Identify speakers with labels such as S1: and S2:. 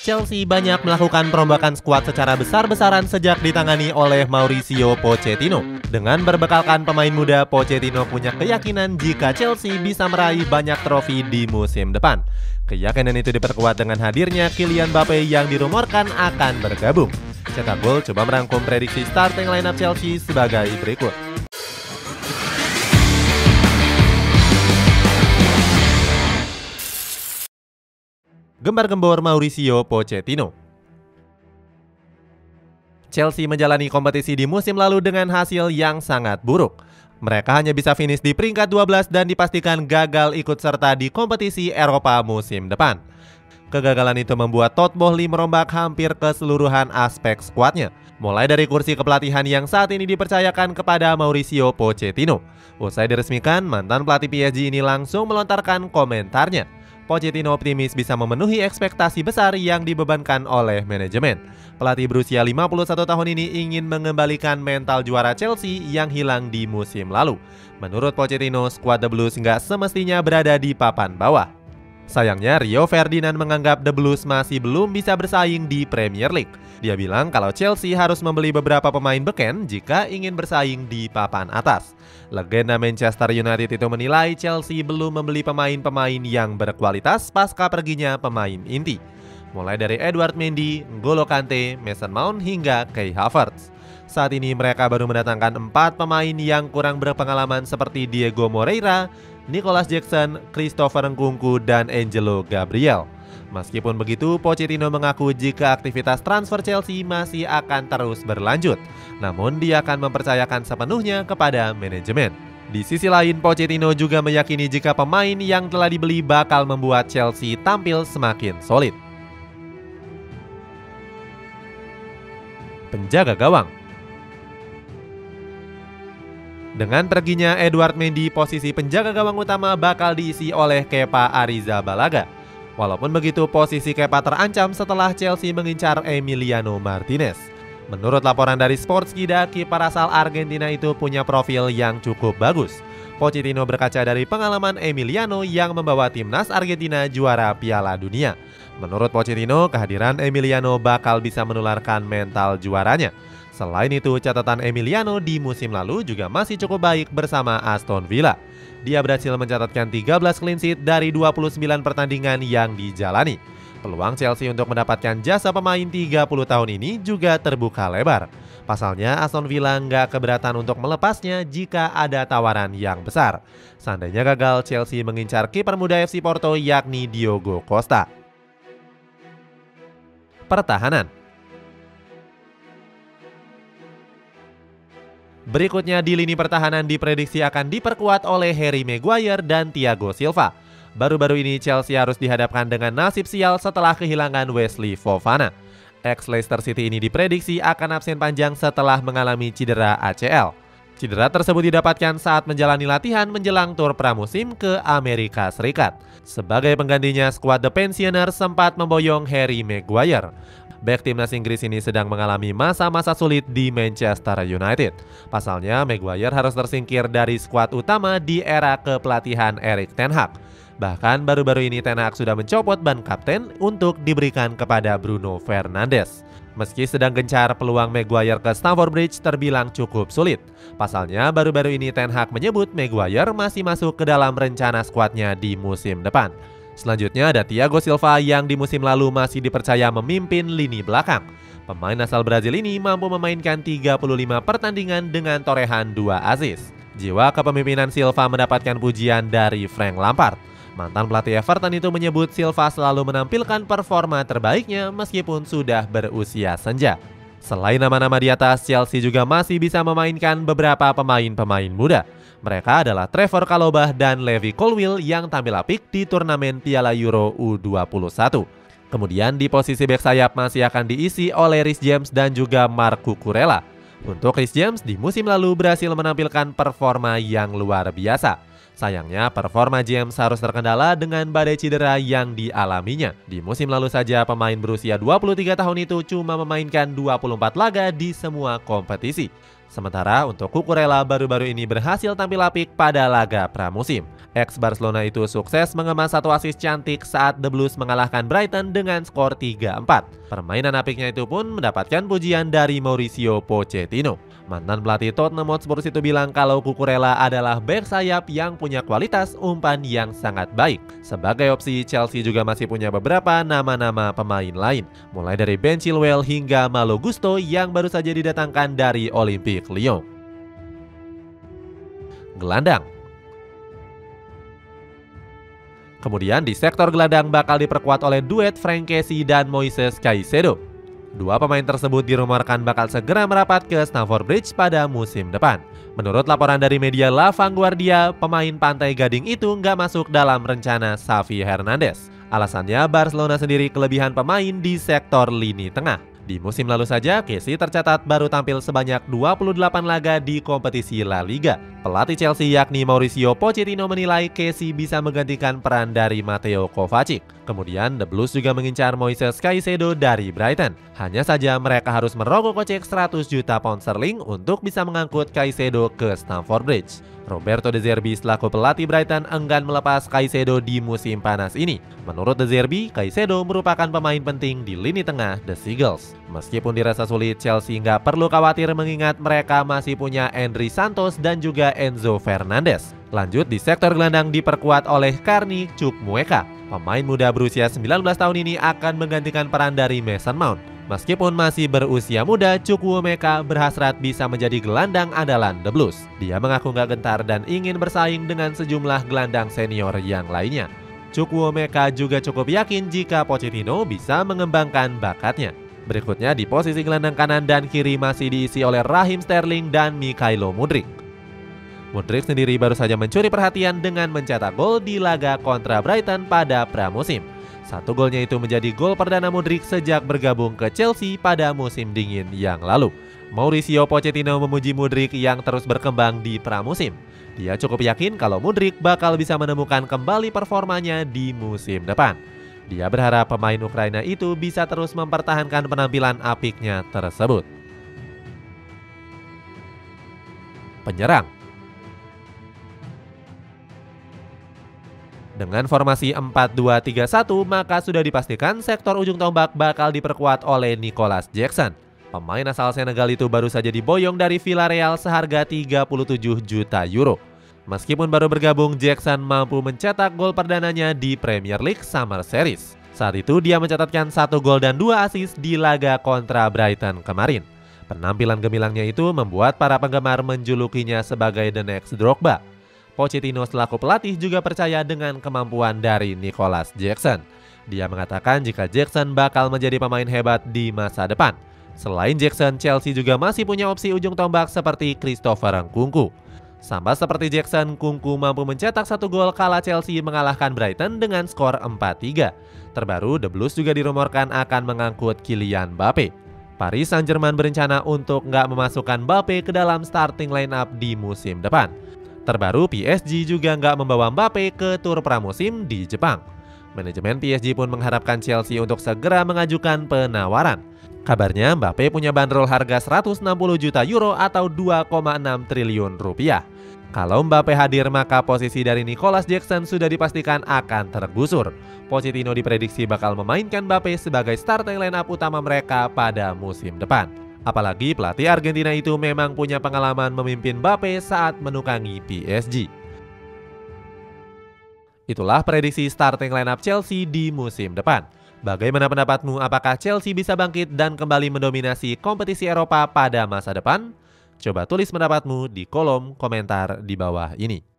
S1: Chelsea banyak melakukan perombakan skuad secara besar-besaran sejak ditangani oleh Mauricio Pochettino. Dengan berbekalkan pemain muda, Pochettino punya keyakinan jika Chelsea bisa meraih banyak trofi di musim depan. Keyakinan itu diperkuat dengan hadirnya Kylian Mbappe yang dirumorkan akan bergabung. Cetak Gol coba merangkum prediksi starting lineup Chelsea sebagai berikut. Gembar-gembor Mauricio Pochettino. Chelsea menjalani kompetisi di musim lalu dengan hasil yang sangat buruk. Mereka hanya bisa finish di peringkat 12 dan dipastikan gagal ikut serta di kompetisi Eropa musim depan. Kegagalan itu membuat Todd Boehly merombak hampir keseluruhan aspek skuadnya, mulai dari kursi kepelatihan yang saat ini dipercayakan kepada Mauricio Pochettino. Usai diresmikan, mantan pelatih PSG ini langsung melontarkan komentarnya. Pochettino optimis bisa memenuhi ekspektasi besar yang dibebankan oleh manajemen. Pelatih berusia 51 tahun ini ingin mengembalikan mental juara Chelsea yang hilang di musim lalu. Menurut Pochettino, skuad The Blues nggak semestinya berada di papan bawah. Sayangnya, Rio Ferdinand menganggap The Blues masih belum bisa bersaing di Premier League. Dia bilang kalau Chelsea harus membeli beberapa pemain beken jika ingin bersaing di papan atas. Legenda Manchester United itu menilai Chelsea belum membeli pemain-pemain yang berkualitas pasca perginya pemain inti, mulai dari Edouard Mendy, N'Golo Kante, Mason Mount hingga Kai Havertz. Saat ini mereka baru mendatangkan 4 pemain yang kurang berpengalaman seperti Diego Moreira, Nicolas Jackson, Christopher Nkunku, dan Angelo Gabriel. Meskipun begitu, Pochettino mengaku jika aktivitas transfer Chelsea masih akan terus berlanjut. Namun dia akan mempercayakan sepenuhnya kepada manajemen. Di sisi lain, Pochettino juga meyakini jika pemain yang telah dibeli bakal membuat Chelsea tampil semakin solid. Penjaga gawang. Dengan perginya Edouard Mendy, posisi penjaga gawang utama bakal diisi oleh Kepa Arrizabalaga. Walaupun begitu, posisi Kepa terancam setelah Chelsea mengincar Emiliano Martinez. Menurut laporan dari Sportskida, kiper asal Argentina itu punya profil yang cukup bagus. Pochettino berkaca dari pengalaman Emiliano yang membawa timnas Argentina juara Piala Dunia. Menurut Pochettino, kehadiran Emiliano bakal bisa menularkan mental juaranya. Selain itu, catatan Emiliano di musim lalu juga masih cukup baik bersama Aston Villa. Dia berhasil mencatatkan 13 clean sheet dari 29 pertandingan yang dijalani. Peluang Chelsea untuk mendapatkan jasa pemain 30 tahun ini juga terbuka lebar. Pasalnya, Aston Villa nggak keberatan untuk melepasnya jika ada tawaran yang besar. Seandainya gagal, Chelsea mengincar kiper muda FC Porto yakni Diogo Costa. Pertahanan. Berikutnya di lini pertahanan diprediksi akan diperkuat oleh Harry Maguire dan Thiago Silva. Baru-baru ini Chelsea harus dihadapkan dengan nasib sial setelah kehilangan Wesley Fofana. Ex-Leicester City ini diprediksi akan absen panjang setelah mengalami cedera ACL. Cedera tersebut didapatkan saat menjalani latihan menjelang tur pramusim ke Amerika Serikat. Sebagai penggantinya, skuad The Pensioners sempat memboyong Harry Maguire. Bek timnas Inggris ini sedang mengalami masa-masa sulit di Manchester United. Pasalnya, Maguire harus tersingkir dari skuad utama di era kepelatihan Erik ten Hag. Bahkan baru-baru ini Ten Hag sudah mencopot ban kapten untuk diberikan kepada Bruno Fernandes. Meski sedang gencar, peluang Maguire ke Stamford Bridge terbilang cukup sulit. Pasalnya, baru-baru ini Ten Hag menyebut Maguire masih masuk ke dalam rencana skuadnya di musim depan. Selanjutnya ada Thiago Silva yang di musim lalu masih dipercaya memimpin lini belakang. Pemain asal Brazil ini mampu memainkan 35 pertandingan dengan torehan 2 assist. Jiwa kepemimpinan Silva mendapatkan pujian dari Frank Lampard. Mantan pelatih Everton itu menyebut Silva selalu menampilkan performa terbaiknya meskipun sudah berusia senja. Selain nama-nama di atas, Chelsea juga masih bisa memainkan beberapa pemain-pemain muda. Mereka adalah Trevor Chalobah dan Levi Colwill yang tampil apik di turnamen Piala Euro U21. Kemudian di posisi bek sayap masih akan diisi oleh Reece James dan juga Marc Cucurella. Untuk Reece James di musim lalu berhasil menampilkan performa yang luar biasa. Sayangnya performa James harus terkendala dengan badai cedera yang dialaminya. Di musim lalu saja pemain berusia 23 tahun itu cuma memainkan 24 laga di semua kompetisi. Sementara untuk Cucurella baru-baru ini berhasil tampil apik pada laga pramusim. Ex-Barcelona itu sukses mengemas satu assist cantik saat The Blues mengalahkan Brighton dengan skor 3-4. Permainan apiknya itu pun mendapatkan pujian dari Mauricio Pochettino. Mantan pelatih Tottenham Hotspur itu bilang kalau Cucurella adalah bek sayap yang punya kualitas umpan yang sangat baik. Sebagai opsi, Chelsea juga masih punya beberapa nama-nama pemain lain, mulai dari Ben Chilwell hingga Malo Gusto yang baru saja didatangkan dari Olympique Lyon. Gelandang. Kemudian di sektor gelandang bakal diperkuat oleh duet Frank Kessie dan Moises Caicedo. Dua pemain tersebut dirumorkan bakal segera merapat ke Stamford Bridge pada musim depan. Menurut laporan dari media La Vanguardia, pemain Pantai Gading itu nggak masuk dalam rencana Xavi Hernandez. Alasannya Barcelona sendiri kelebihan pemain di sektor lini tengah. Di musim lalu saja, Kessie tercatat baru tampil sebanyak 28 laga di kompetisi La Liga. Pelatih Chelsea yakni Mauricio Pochettino menilai Kessie bisa menggantikan peran dari Mateo Kovacic. Kemudian The Blues juga mengincar Moises Caicedo dari Brighton. Hanya saja mereka harus merogoh kocek 100 juta pound sterling untuk bisa mengangkut Caicedo ke Stamford Bridge. Roberto De Zerbi selaku pelatih Brighton enggan melepas Caicedo di musim panas ini. Menurut De Zerbi, Caicedo merupakan pemain penting di lini tengah The Seagulls. Meskipun dirasa sulit, Chelsea nggak perlu khawatir mengingat mereka masih punya Andri Santos dan juga Enzo Fernandez. Lanjut di sektor gelandang diperkuat oleh Carney Chukwuemeka. Pemain muda berusia 19 tahun ini akan menggantikan peran dari Mason Mount. Meskipun masih berusia muda, Chukwuemeka berhasrat bisa menjadi gelandang andalan The Blues. Dia mengaku nggak gentar dan ingin bersaing dengan sejumlah gelandang senior yang lainnya. Chukwuemeka juga cukup yakin jika Pochettino bisa mengembangkan bakatnya. Berikutnya di posisi gelandang kanan dan kiri masih diisi oleh Raheem Sterling dan Mykhailo Mudryk. Mudryk sendiri baru saja mencuri perhatian dengan mencetak gol di laga kontra Brighton pada pramusim. Satu golnya itu menjadi gol perdana Mudryk sejak bergabung ke Chelsea pada musim dingin yang lalu. Mauricio Pochettino memuji Mudryk yang terus berkembang di pramusim. Dia cukup yakin kalau Mudryk bakal bisa menemukan kembali performanya di musim depan. Dia berharap pemain Ukraina itu bisa terus mempertahankan penampilan apiknya tersebut. Penyerang. Dengan formasi 4-2-3-1, maka sudah dipastikan sektor ujung tombak bakal diperkuat oleh Nicolas Jackson. Pemain asal Senegal itu baru saja diboyong dari Villarreal seharga 37 juta euro. Meskipun baru bergabung, Jackson mampu mencetak gol perdananya di Premier League Summer Series. Saat itu dia mencatatkan 1 gol dan 2 assist di laga kontra Brighton kemarin. Penampilan gemilangnya itu membuat para penggemar menjulukinya sebagai The Next Drogba. Pochettino selaku pelatih juga percaya dengan kemampuan dari Nicolas Jackson. Dia mengatakan jika Jackson bakal menjadi pemain hebat di masa depan. Selain Jackson, Chelsea juga masih punya opsi ujung tombak seperti Christopher Nkunku. Sama seperti Jackson, Nkunku mampu mencetak 1 gol kala Chelsea mengalahkan Brighton dengan skor 4-3. Terbaru, The Blues juga dirumorkan akan mengangkut Kylian Mbappe. Paris Saint-Germain berencana untuk nggak memasukkan Mbappe ke dalam starting line-up di musim depan. Terbaru, PSG juga nggak membawa Mbappe ke tur pramusim di Jepang. Manajemen PSG pun mengharapkan Chelsea untuk segera mengajukan penawaran. Kabarnya Mbappe punya bandrol harga 160 juta euro atau 2,6 triliun rupiah. Kalau Mbappe hadir, maka posisi dari Nicolas Jackson sudah dipastikan akan tergusur. Pochettino diprediksi bakal memainkan Mbappe sebagai starting line-up utama mereka pada musim depan. Apalagi pelatih Argentina itu memang punya pengalaman memimpin Mbappe saat menukangi PSG. Itulah prediksi starting lineup Chelsea di musim depan. Bagaimana pendapatmu? Apakah Chelsea bisa bangkit dan kembali mendominasi kompetisi Eropa pada masa depan? Coba tulis pendapatmu di kolom komentar di bawah ini.